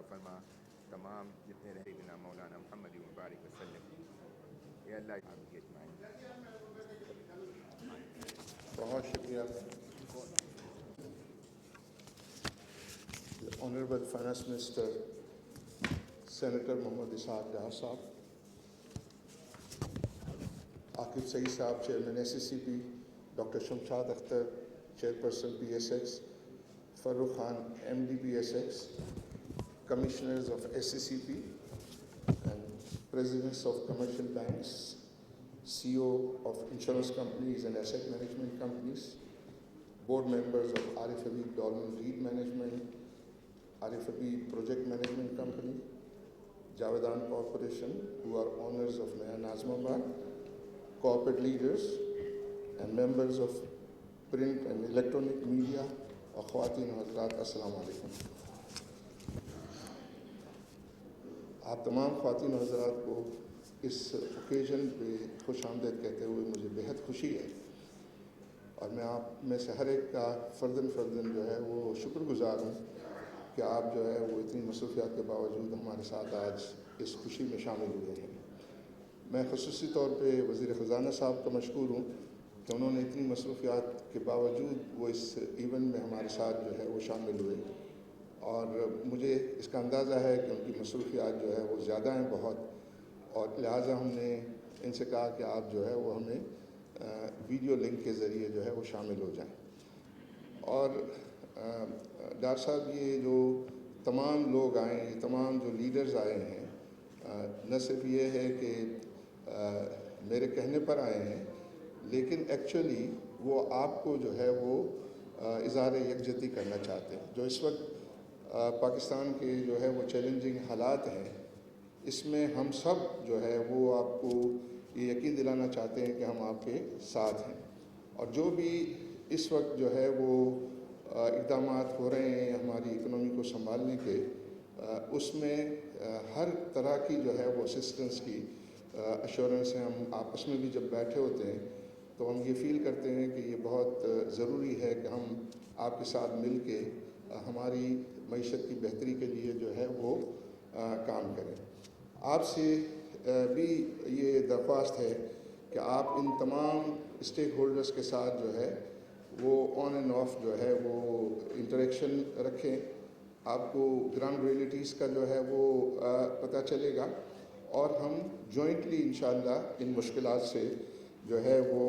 عطا فرما. تمام جتنے رہے بنا مولانا محمد مبارک وسلم. یا اللہ آپ کی اجمعین. بہت شکریہ. Honourable finance minister senator Muhammad Ishaq Dar Sahib, Aqib Saeed Sahib chairman S C C P, doctor Shamshad Akhtar chairperson P S X, Farooq Khan M D P S X, commissioners of S C C P and presidents of commercial banks, C O of insurance companies and asset management companies, board members of Arif Habib Dolman Reed Management, Arif Habib Project Management Company, Javedan Corporation, who are owners of Naya Nazmabad, corporate leaders and members of print and electronic media, اور خواتین و حضرات السلام علیکم. آپ تمام خواتین و حضرات کو اس اوکیزن پہ خوش آمدید کہتے ہوئے مجھے بہت خوشی ہے، اور میں آپ میں سے ہر ایک کا فرداً جو ہے وہ شکر گزار ہوں کہ آپ جو ہے وہ اتنی مصروفیات کے باوجود ہمارے ساتھ آج اس خوشی میں شامل ہوئے ہیں. میں خصوصی طور پہ وزیر خزانہ صاحب کا مشکور ہوں کہ انہوں نے اتنی مصروفیات کے باوجود وہ اس ایونٹ میں ہمارے ساتھ جو ہے وہ شامل ہوئے، اور مجھے اس کا اندازہ ہے کہ ان کی مصروفیات جو ہے وہ زیادہ ہیں بہت، اور لہٰذا ہم نے ان سے کہا کہ آپ جو ہے وہ ہمیں ویڈیو لنک کے ذریعے جو ہے وہ شامل ہو جائیں. اور ڈار صاحب یہ جو تمام لوگ آئے ہیں، یہ تمام جو لیڈرز آئے ہیں، نہ صرف یہ ہے کہ میرے کہنے پر آئے ہیں، لیکن ایکچولی وہ آپ کو جو ہے وہ اظہار یکجہتی کرنا چاہتے ہیں. جو اس وقت پاکستان کے جو ہے وہ چیلنجنگ حالات ہیں، اس میں ہم سب جو ہے وہ آپ کو یہ یقین دلانا چاہتے ہیں کہ ہم آپ کے ساتھ ہیں. اور جو بھی اس وقت جو ہے وہ اقدامات ہو رہے ہیں ہماری اکنومی کو سنبھالنے کے، اس میں ہر طرح کی جو ہے وہ اسسٹنس کی ایشورنس ہے. ہم آپس میں بھی جب بیٹھے ہوتے ہیں تو ہم یہ فیل کرتے ہیں کہ یہ بہت ضروری ہے کہ ہم آپ کے ساتھ مل کے ہماری معیشت کی بہتری کے لیے جو ہے وہ کام کریں. آپ سے بھی یہ درخواست ہے کہ آپ ان تمام اسٹیک ہولڈرز کے ساتھ جو ہے وہ آن اینڈ آف جو ہے وہ انٹریکشن رکھیں. آپ کو گراؤنڈ ریئلٹیز کا جو ہے وہ پتہ چلے گا، اور ہم جوائنٹلی انشاءاللہ ان مشکلات سے جو ہے وہ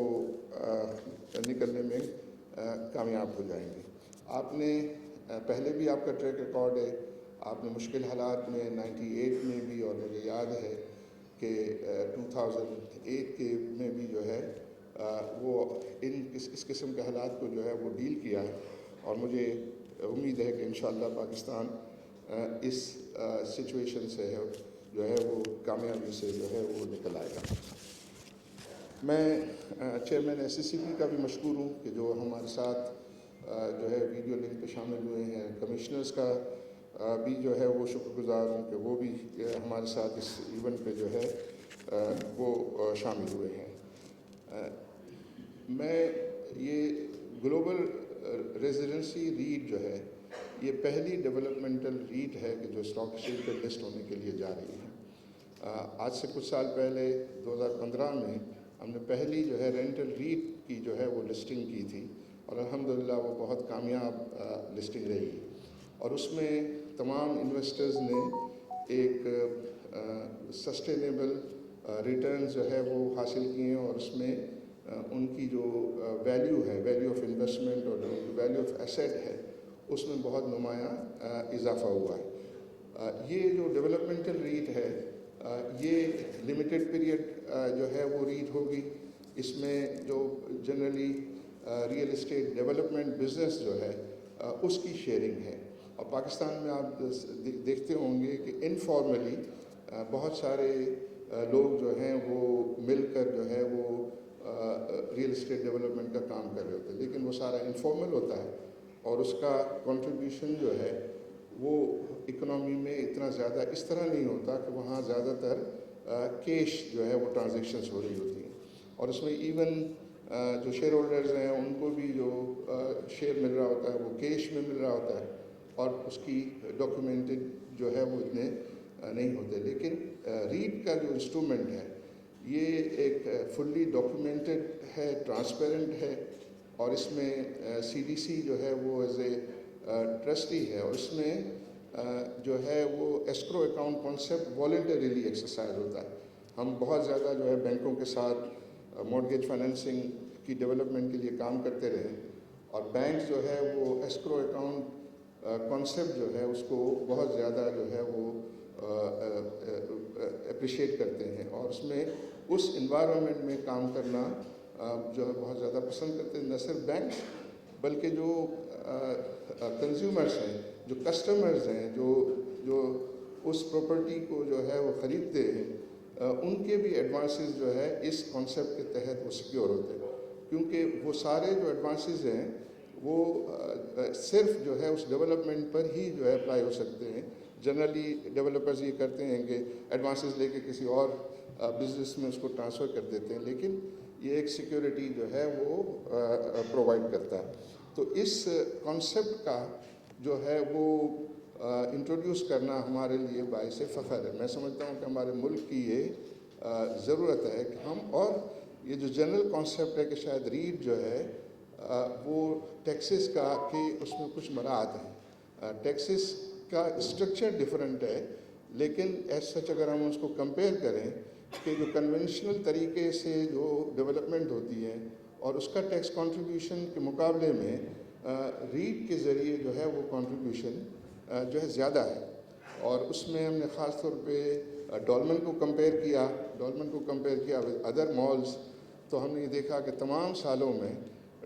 نکلنے میں کامیاب ہو جائیں گے. آپ نے پہلے بھی آپ کا ٹریک ریکارڈ ہے، آپ نے مشکل حالات میں 98 میں بھی، اور مجھے یاد ہے کہ 2008 کے میں بھی جو ہے وہ اس قسم کے حالات کو جو ہے وہ ڈیل کیا ہے. اور مجھے امید ہے کہ انشاءاللہ پاکستان اس سچویشن سے جو ہے وہ کامیابی سے جو ہے وہ نکل آئے گا. میں چیئرمین ایس سی سی پی کا بھی مشکور ہوں کہ جو ہمارے ساتھ جو ہے ویڈیو لنک پہ شامل ہوئے ہیں. کمشنرز کا بھی جو ہے وہ شکر گزار ہوں کہ وہ بھی ہمارے ساتھ اس ایونٹ پہ جو ہے وہ شامل ہوئے ہیں. میں یہ گلوبل ریزیڈنسی ریٹ جو ہے یہ پہلی ڈیولپمنٹل ریٹ ہے کہ جو اسٹاک ایکسچینج پہ لسٹ ہونے کے لیے جا رہی ہے. آج سے کچھ سال پہلے 2015 میں ہم نے پہلی جو ہے رینٹل ریٹ کی جو ہے وہ لسٹنگ کی تھی، اور الحمدللہ وہ بہت کامیاب لسٹنگ رہی. اور اس میں تمام انویسٹرز نے ایک سسٹینیبل ریٹرنز جو ہے وہ حاصل کیے ہیں، اور اس میں ان کی جو ویلیو ہے، ویلیو آف انویسٹمنٹ اور جو ویلیو آف ایسیٹ ہے، اس میں بہت نمایاں اضافہ ہوا ہے. یہ جو ڈیولپمنٹل ریٹ ہے یہ لمیٹڈ پیریڈ جو ہے وہ ریٹ ہوگی. اس میں جو generally real estate development business جو ہے اس کی شیئرنگ ہے. اور پاکستان میں آپ دیکھتے ہوں گے کہ انفارملی بہت سارے لوگ جو ہیں وہ مل کر جو ہے وہ ریئل اسٹیٹ ڈیولپمنٹ کا کام کر رہے ہوتے ہیں، لیکن وہ سارا انفارمل ہوتا ہے، اور اس کا کنٹریبیوشن جو ہے وہ اکنامی میں اتنا زیادہ اس طرح نہیں ہوتا کہ وہاں زیادہ تر کیش جو ہے وہ ٹرانزیکشنز ہو رہی ہوتی ہیں. اور اس میں ایون جو شیئر ہولڈرز ہیں ان کو بھی جو شیئر مل رہا ہوتا ہے وہ کیش میں مل رہا ہوتا ہے، اور اس کی ڈاکیومنٹڈ جو ہے وہ اتنے نہیں ہوتے. لیکن ریٹ کا جو انسٹرومنٹ ہے یہ ایک فلی ڈاکیومنٹڈ ہے, ٹرانسپیرنٹ ہے, اور اس میں سی ڈی سی جو ہے وہ ایز اے ٹرسٹی ہے, اور اس میں جو ہے وہ escrow account concept voluntarily exercise ہوتا ہے. ہم بہت زیادہ جو ہے بینکوں کے ساتھ مارگیج فائنینسنگ کی ڈیولپمنٹ کے لیے کام کرتے رہے, اور بینک جو ہے وہ ایسکرو اکاؤنٹ کانسیپٹ جو ہے اس کو بہت زیادہ جو ہے وہ اپریشیٹ کرتے ہیں, اور اس میں اس انوائرمنٹ میں کام کرنا جو ہے بہت زیادہ پسند کرتے ہیں. نہ صرف بینک بلکہ جو کنزیومرز ہیں, جو کسٹمرز ہیں, جو اس پراپرٹی کو جو ہے وہ خریدتے ہیں, ان کے بھی ایڈوانسز جو ہے اس کانسیپٹ کے تحت وہ سیکیور ہوتے ہیں, کیونکہ وہ سارے جو ایڈوانسز ہیں وہ صرف جو ہے اس ڈیولپمنٹ پر ہی جو ہے اپلائی ہو سکتے ہیں. جنرلی ڈیولپرز یہ کرتے ہیں کہ ایڈوانسز لے کے کسی اور بزنس میں اس کو ٹرانسفر کر دیتے ہیں, لیکن یہ ایک سیکیورٹی جو ہے وہ پرووائڈ کرتا ہے. تو اس کانسیپٹ کا جو ہے وہ انٹروڈیوس کرنا ہمارے لیے باعث فخر ہے. میں سمجھتا ہوں کہ ہمارے ملک کی یہ ضرورت ہے کہ ہم, اور یہ جو جنرل کانسیپٹ ہے کہ شاید ریٹ جو ہے وہ ٹیکسز کا کہ اس میں کچھ مراعات ہیں, ٹیکسز کا اسٹرکچر ڈفرینٹ ہے, لیکن ایز سچ اگر ہم اس کو کمپیئر کریں کہ جو کنونشنل طریقے سے جو ڈیولپمنٹ ہوتی ہے اور اس کا ٹیکس کنٹریبیوشن کے مقابلے میں ریٹ کے ذریعے جو ہے وہ کنٹریبیوشن جو ہے زیادہ ہے. اور اس میں ہم نے خاص طور پہ ڈولمن کو کمپیئر کیا ود ادر مالز, تو ہم نے یہ دیکھا کہ تمام سالوں میں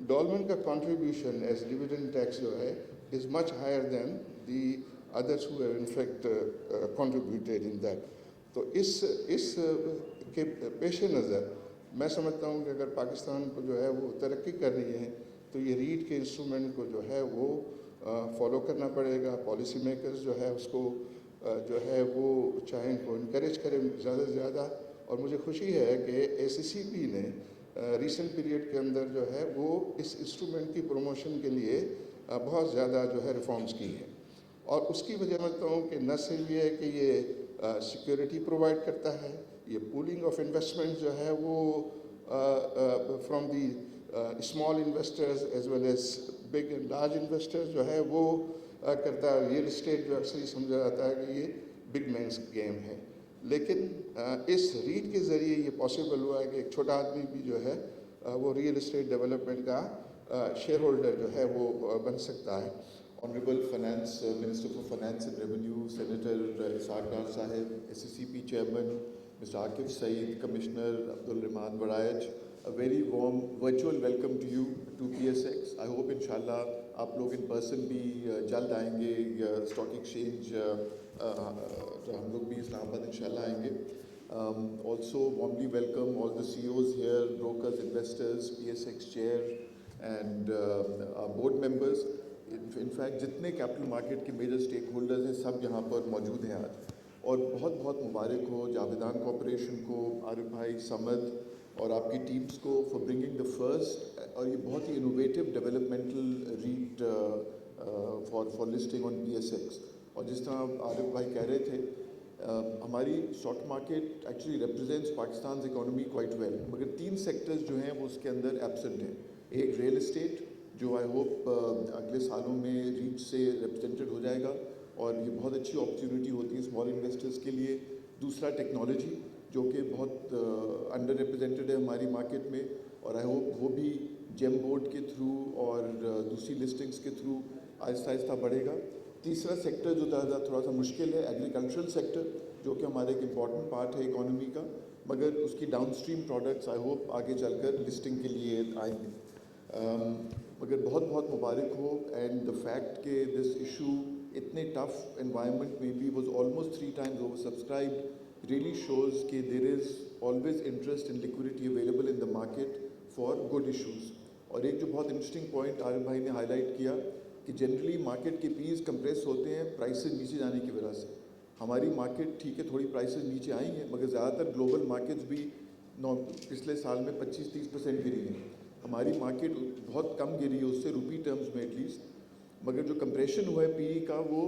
ڈولمن کا کنٹریبیوشن ایز ڈویڈنڈ ٹیکس جو ہے is much higher than the others who have in fact contributed in that. تو اس کے پیش نظر میں سمجھتا ہوں کہ اگر پاکستان کو جو ہے وہ ترقی کرنی ہے تو یہ ریٹ کے انسٹرومنٹ کو جو ہے وہ فالو کرنا پڑے گا. پالیسی میکرز جو ہے اس کو جو ہے وہ چاہیں ان کو انکریج کریں زیادہ سے زیادہ, اور مجھے خوشی ہے کہ ACCP نے ریسنٹ پیریڈ کے اندر جو ہے وہ اس انسٹرومنٹ کی پروموشن کے لیے بہت زیادہ جو ہے ریفارمز کی ہیں, اور اس کی وجہ سمجھتا ہوں کہ نہ صرف یہ ہے کہ یہ سیکیورٹی پرووائڈ کرتا ہے, یہ پولنگ آف انویسٹمنٹ جو ہے وہ from the small investors as well as big and large investors جو ہے وہ کرتا ہے. ریئل اسٹیٹ جو اکثر ہی سمجھا جاتا ہے کہ یہ بگ مینس گیم ہے, لیکن اس ریٹ کے ذریعے یہ پاسبل ہوا ہے کہ ایک چھوٹا آدمی بھی جو ہے وہ ریئل اسٹیٹ ڈیولپمنٹ کا شیئر ہولڈر جو ہے وہ بن سکتا ہے. Honorable Finance Minister for Finance and Revenue, Senator Ishaq Dar Sahib, ACCP Chairman, Mr. Akif Saeed, Commissioner Abdul Rahman Warayaj, a very warm virtual welcome to you to PSX. I hope inshallah آپ لوگ in person بھی جلد آئیں گے, stock exchange ہم لوگ بھی اسلام آباد انشاءاللہ آئیں گے. Also warmly welcome all the CEOs here, brokers, investors, PSX chair and our board members. In fact جتنے کیپٹل مارکیٹ کے میجر اسٹیک ہولڈرز ہیں سب یہاں پر موجود ہیں آج, اور بہت بہت مبارک ہو جاویدان کارپوریشن کو, عارف بھائی, سمد اور آپ کی ٹیمز کو فار برنگنگ دا فرسٹ اور یہ بہت ہی innovative developmental rate for listing on PSX. اور جس طرح عارف بھائی کہہ رہے تھے ہماری stock market actually represents Pakistan economy quite well, مگر 3 سیکٹرز جو ہیں وہ اس کے اندر ایبسنٹ ہیں. ایک ریئل اسٹیٹ جو آئی ہوپ اگلے سالوں میں ریٹ سے ریپرزینٹڈ ہو جائے گا, اور یہ بہت اچھی اپرچونیٹی ہوتی ہے اسمال انویسٹرز کے لیے. دوسرا ٹیکنالوجی جو کہ بہت انڈر ریپرزینٹڈ ہے ہماری مارکیٹ میں, اور آئی ہوپ وہ بھی جیم بورڈ کے تھرو اور دوسری لسٹنگز کے تھرو آہستہ آہستہ بڑھے گا. تیسرا سیکٹر جو تھوڑا سا مشکل ہے, ایگریکلچرل سیکٹر, جو کہ ہمارے ایک امپورٹنٹ پارٹ ہے اکانومی کا, مگر اس کی down stream products I hope آگے چل کر لسٹنگ کے لیے آئیں گے. مگر بہت بہت مبارک ہو, اینڈ دا فیکٹ کہ دس ایشو اتنے ٹف انوائرمنٹ میں بھی was almost 3 times over subscribed really shows کہ there is always interest in liquidity available in the market for good issues. اور ایک جو بہت انٹرسٹنگ پوائنٹ عارف بھائی نے ہائی لائٹ کیا کہ جنرلی مارکیٹ کے پیز کمپریس ہوتے ہیں پرائسز نیچے جانے کی وجہ سے. ہماری مارکیٹ ٹھیک ہے تھوڑی پرائسز نیچے آئی ہیں, مگر زیادہ تر گلوبل مارکیٹس بھی پچھلے سال میں 25-30% گری ہیں. ہماری مارکیٹ بہت کم گری ہے اس سے روپی ٹرمز میں ایٹ لیسٹ, مگر جو کمپریشن ہوا ہے PE کا وہ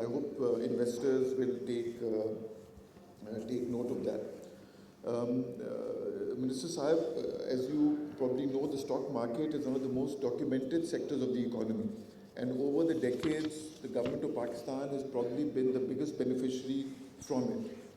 I hope investors will take note of that. Minister Sahib, as you probably know, the stock market is one of the most documented sectors of the economy. And over the decades, the government of Pakistan has probably been the biggest beneficiary from it.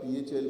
PHL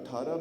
18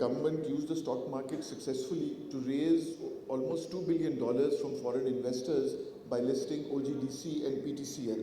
government used the stock market successfully to raise almost $2 billion from foreign investors by listing OGDC and PTCL.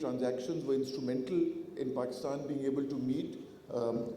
transactions were instrumental in Pakistan being able to meet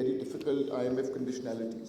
very difficult IMF conditionalities.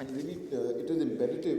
And really, it is imperative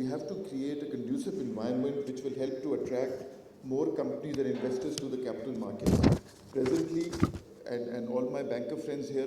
we have to create a conducive environment which will help to attract more companies and investors to the capital market. Presently, and all my banker friends here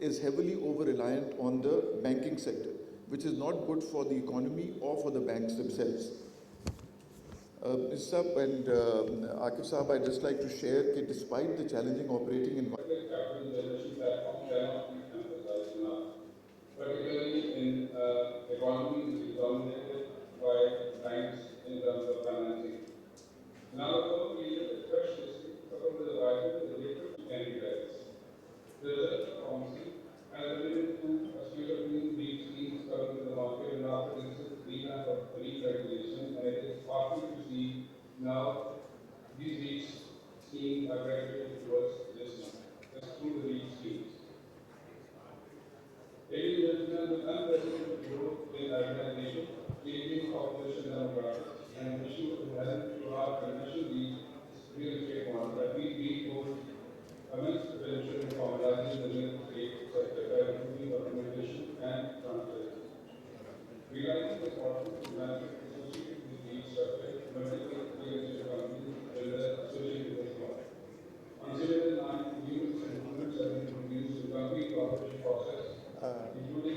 is heavily over-reliant on the banking sector, which is not good for the economy or for the banks themselves. Mr. Saab and Akif Saab, I'd just like to share that despite the challenging operating environment, capital generation platform cannot be emphasized enough, particularly in economies which is dominated by banks in terms of financing. Now, the period, especially from the arrival of the liquid and credits. The result of policy has led to a suite of new lead schemes coming to the market, and after this is revamp of regulation, and it is heartening to see now these lead schemes are graduated towards this through the lead schemes. Ladies and gentlemen, with unprecedented growth in urbanization, changing population demographics, and issues inherent to our conventional real estate model, that we hold immense potential in formalizing the real estate sector by improving documentation and transparency. Realizing this model to benefit associated with the structure, multiple real estate companies will associate with this model. On similar lines, numerous improvements have been introduced to complete cooperation process, including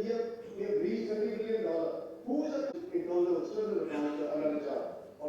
we have reached $30 billion. Who is in terms of external account analysis or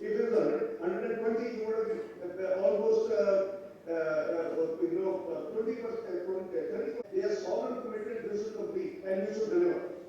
If it is 120, you would have almost 20%. They are sovereign committed. This should complete and we should deliver.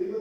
$30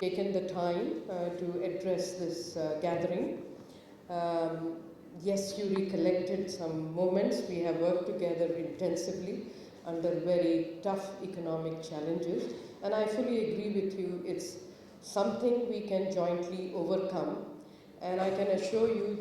taken the time to address this gathering. Yes, you recollected some moments. We have worked together intensively under very tough economic challenges, and I fully agree with you. It's something we can jointly overcome, and I can assure you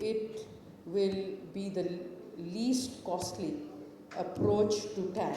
it will be the least costly approach to tap,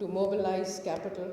to mobilize capital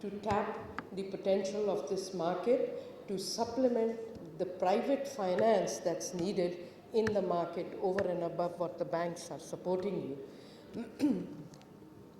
to tap the potential of this market to supplement the private finance that's needed in the market over and above what the banks are supporting you.